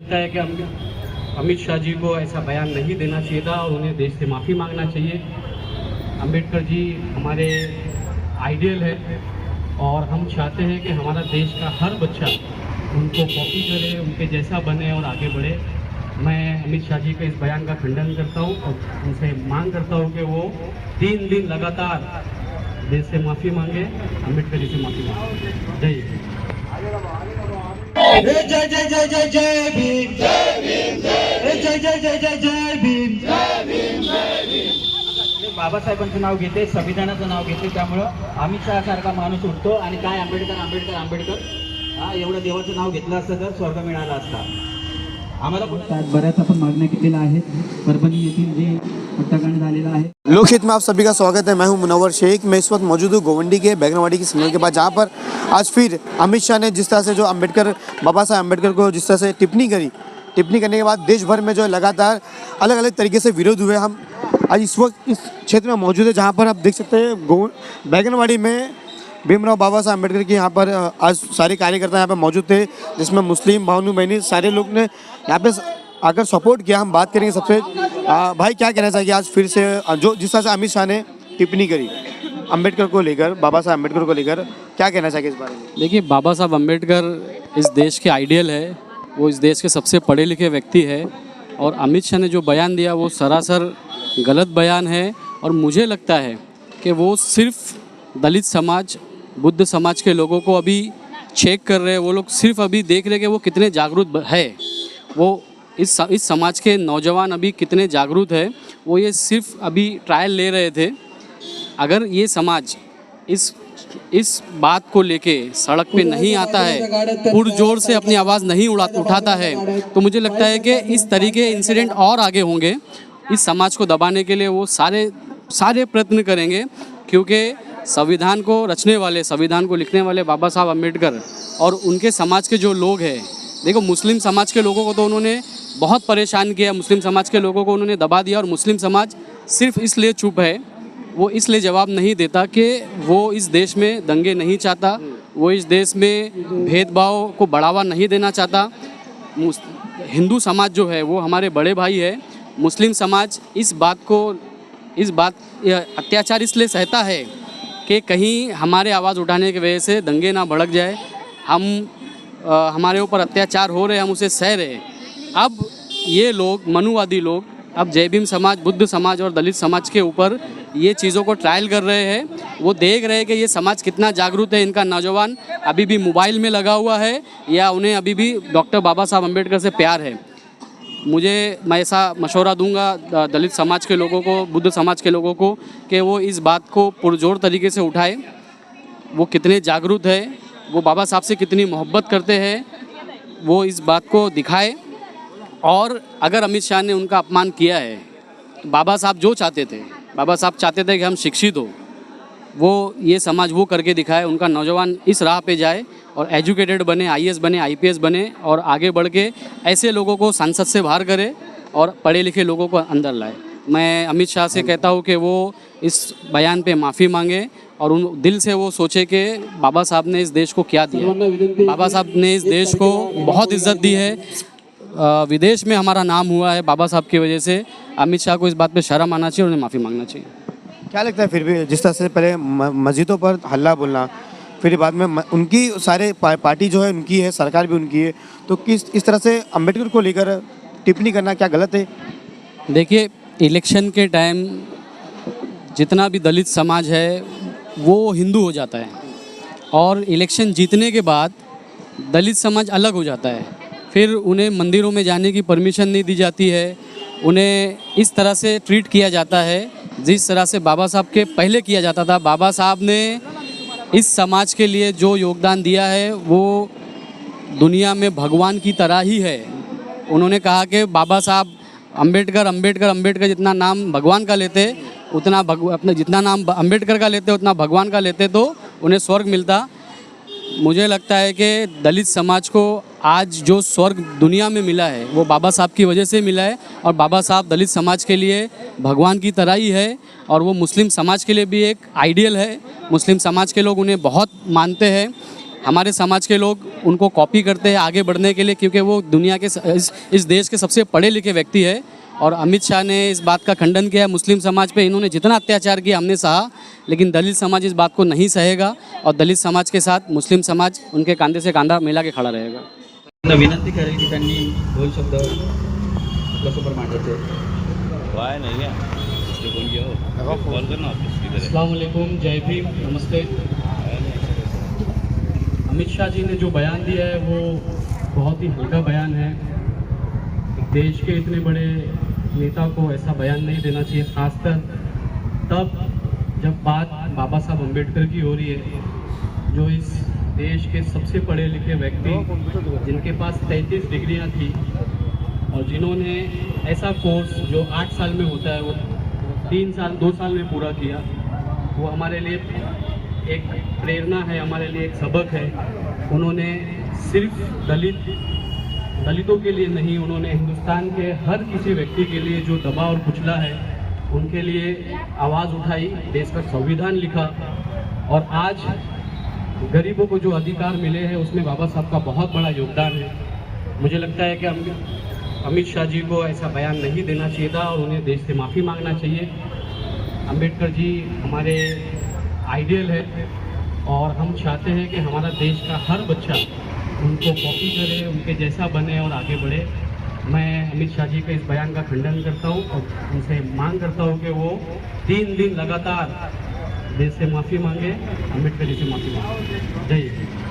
लगता है कि अमित शाह जी को ऐसा बयान नहीं देना चाहिए था और उन्हें देश से माफ़ी मांगना चाहिए। अंबेडकर जी हमारे आइडियल है और हम चाहते हैं कि हमारा देश का हर बच्चा उनको कॉपी करे, उनके जैसा बने और आगे बढ़े। मैं अमित शाह जी के इस बयान का खंडन करता हूँ और उनसे मांग करता हूँ कि वो 3 दिन लगातार देश से माफ़ी मांगे, अम्बेडकर जी से माफ़ी मांगे। जय हिंद। जय जय जय जय जय भीम, जय भीम, जय जय जय जय जय भीम, जय भीम, जय भीम। बाबासाहेबांचं नाव घेते, संविधानाचं नाव घेते, त्यामुळं अमित शहा सारखा माणूस उठतो आणि काय आंबेडकर आंबेडकर आंबेडकर हा एवढं देवाचं नाव घेतलं असतं तर स्वर्ग मिळाला असता। आम्हाला बऱ्याच आपण मागण्या केलेल्या आहेत। परभणी येथील जे हत्याकांड झालेला आहे। लोकहित में आप सभी का स्वागत है। मैं हूं मुनव्वर शेख। मैं इस वक्त मौजूद हूं गोवंडी के बैगनवाड़ी की सिग्नल के बाद, जहां पर आज फिर अमित शाह ने जिस तरह से जो बाबा साहेब अम्बेडकर को जिस तरह से टिप्पणी करने के बाद देश भर में जो है लगातार अलग अलग तरीके से विरोध हुए। हम आज इस वक्त इस क्षेत्र में मौजूद है जहाँ पर आप देख सकते हैं बैगनवाड़ी में भीमराव बाबा साहेब अम्बेडकर की यहाँ पर आज सारे कार्यकर्ता यहाँ पर मौजूद थे, जिसमें मुस्लिम भानु बहनी सारे लोग ने यहाँ पे आकर सपोर्ट किया। हम बात करेंगे सबसे। भाई क्या कहना चाहिए आज फिर से जो जिस तरह से अमित शाह ने टिप्पणी करी अम्बेडकर को लेकर, बाबा साहब अम्बेडकर को लेकर, क्या कहना चाहिए इस बारे में? देखिए, बाबा साहब अम्बेडकर इस देश के आइडियल है, वो इस देश के सबसे पढ़े लिखे व्यक्ति है और अमित शाह ने जो बयान दिया वो सरासर गलत बयान है। और मुझे लगता है कि वो सिर्फ दलित समाज, बुद्ध समाज के लोगों को अभी चेक कर रहे हैं। वो लोग सिर्फ अभी देख रहे हैं कि वो कितने जागरूक है, वो इस समाज के नौजवान अभी कितने जागरूक है। वो ये सिर्फ अभी ट्रायल ले रहे थे। अगर ये समाज इस बात को लेके सड़क पे नहीं आता है, पुरजोर से अपनी आवाज़ नहीं उठाता है, तो मुझे लगता है कि इस तरीके इंसिडेंट और आगे होंगे। इस समाज को दबाने के लिए वो सारे प्रयत्न करेंगे, क्योंकि संविधान को रचने वाले, संविधान को लिखने वाले बाबा साहब अम्बेडकर और उनके समाज के जो लोग हैं, देखो मुस्लिम समाज के लोगों को तो उन्होंने बहुत परेशान किया, मुस्लिम समाज के लोगों को उन्होंने दबा दिया। और मुस्लिम समाज सिर्फ इसलिए चुप है, वो इसलिए जवाब नहीं देता कि वो इस देश में दंगे नहीं चाहता, वो इस देश में भेदभाव को बढ़ावा नहीं देना चाहता। हिंदू समाज जो है वो हमारे बड़े भाई है। मुस्लिम समाज इस बात अत्याचार इसलिए सहता है कि कहीं हमारे आवाज़ उठाने की वजह से दंगे ना भड़क जाए, हमारे ऊपर अत्याचार हो रहे, हम उसे सह रहे। अब ये लोग, मनुवादी लोग, अब जय भीम समाज, बुद्ध समाज और दलित समाज के ऊपर ये चीज़ों को ट्रायल कर रहे हैं। वो देख रहे हैं कि ये समाज कितना जागरूक है, इनका नौजवान अभी भी मोबाइल में लगा हुआ है या उन्हें अभी भी डॉक्टर बाबा साहब अम्बेडकर से प्यार है। मैं ऐसा मशवरा दूंगा दलित समाज के लोगों को, बुद्ध समाज के लोगों को, कि वो इस बात को पुरजोर तरीके से उठाए। वो कितने जागरूक है, वो बाबा साहब से कितनी मोहब्बत करते हैं, वो इस बात को दिखाए। और अगर अमित शाह ने उनका अपमान किया है, तो बाबा साहब चाहते थे कि हम शिक्षित हो, वो ये समाज वो करके दिखाए, उनका नौजवान इस राह पे जाए और एजुकेटेड बने, IAS बने, IPS बने और आगे बढ़ के ऐसे लोगों को संसद से बाहर करे और पढ़े लिखे लोगों को अंदर लाए। मैं अमित शाह से कहता हूँ कि वो इस बयान पे माफ़ी मांगे और उन दिल से वो सोचे कि बाबा साहब ने इस देश को क्या दिया। बाबा साहब ने इस देश को बहुत इज्जत दी है, विदेश में हमारा नाम हुआ है बाबा साहब की वजह से। अमित शाह को इस बात पे शर्म आना चाहिए और उन्हें माफ़ी मांगना चाहिए। क्या लगता है फिर भी जिस तरह से पहले मस्जिदों पर हल्ला बोलना, फिर बाद में उनकी सारे पार्टी जो है उनकी है, सरकार भी उनकी है, तो इस तरह से अम्बेडकर को लेकर टिप्पणी करना क्या गलत है? देखिए, इलेक्शन के टाइम जितना भी दलित समाज है वो हिंदू हो जाता है और इलेक्शन जीतने के बाद दलित समाज अलग हो जाता है। फिर उन्हें मंदिरों में जाने की परमिशन नहीं दी जाती है, उन्हें इस तरह से ट्रीट किया जाता है जिस तरह से बाबा साहब के पहले किया जाता था। बाबा साहब ने इस समाज के लिए जो योगदान दिया है वो दुनिया में भगवान की तरह ही है। उन्होंने कहा कि बाबा साहब अम्बेडकर जितना नाम भगवान का लेते, उतना जितना नाम अम्बेडकर का लेते उतना भगवान का लेते तो उन्हें स्वर्ग मिलता। मुझे लगता है कि दलित समाज को आज जो स्वर्ग दुनिया में मिला है वो बाबा साहब की वजह से मिला है और बाबा साहब दलित समाज के लिए भगवान की तरह ही है और वो मुस्लिम समाज के लिए भी एक आइडियल है। मुस्लिम समाज के लोग उन्हें बहुत मानते हैं हमारे समाज के लोग उनको कॉपी करते हैं आगे बढ़ने के लिए, क्योंकि वो दुनिया के इस देश के सबसे पढ़े लिखे व्यक्ति है। और अमित शाह ने इस बात का खंडन किया मुस्लिम समाज पे। इन्होंने जितना अत्याचार किया हमने सहा, लेकिन दलित समाज इस बात को नहीं सहेगा और दलित समाज के साथ मुस्लिम समाज उनके कंधे से कंधा मिला के खड़ा रहेगा। विनंती करेल की त्यांनी 2 शब्द आपल्यासमोर मांडायचे। वाय नहीं है कौन गया हो कॉल करना ऑफिस अस्सलाम वालेकुम, जय भीम, नमस्ते। अमित शाह जी ने जो बयान दिया है वो बहुत ही हल्का बयान है। देश के इतने बड़े नेता को ऐसा बयान नहीं देना चाहिए, खासकर तब जब बात बाबा साहब अम्बेडकर की हो रही है, जो इस देश के सबसे पढ़े लिखे व्यक्ति, जिनके पास 33 डिग्रियां थी और जिन्होंने ऐसा कोर्स जो 8 साल में होता है वो 2 साल में पूरा किया। वो हमारे लिए एक प्रेरणा है, हमारे लिए एक सबक है। उन्होंने सिर्फ दलितों के लिए नहीं, उन्होंने हिंदुस्तान के हर किसी व्यक्ति के लिए जो दबा और कुचला है उनके लिए आवाज़ उठाई, देश का संविधान लिखा। और आज गरीबों को जो अधिकार मिले हैं उसमें बाबा साहब का बहुत बड़ा योगदान है। मुझे लगता है कि अमित शाह जी को ऐसा बयान नहीं देना चाहिए था और उन्हें देश से माफ़ी मांगना चाहिए। अम्बेडकर जी हमारे आइडियल है और हम चाहते हैं कि हमारा देश का हर बच्चा उनको कॉपी करे, उनके जैसा बने और आगे बढ़े। मैं अमित शाह जी के इस बयान का खंडन करता हूँ और उनसे मांग करता हूँ कि वो 3 दिन लगातार देश से माफ़ी मांगे, अम्बेडकर जी से माफ़ी मांगे। जय हिंद।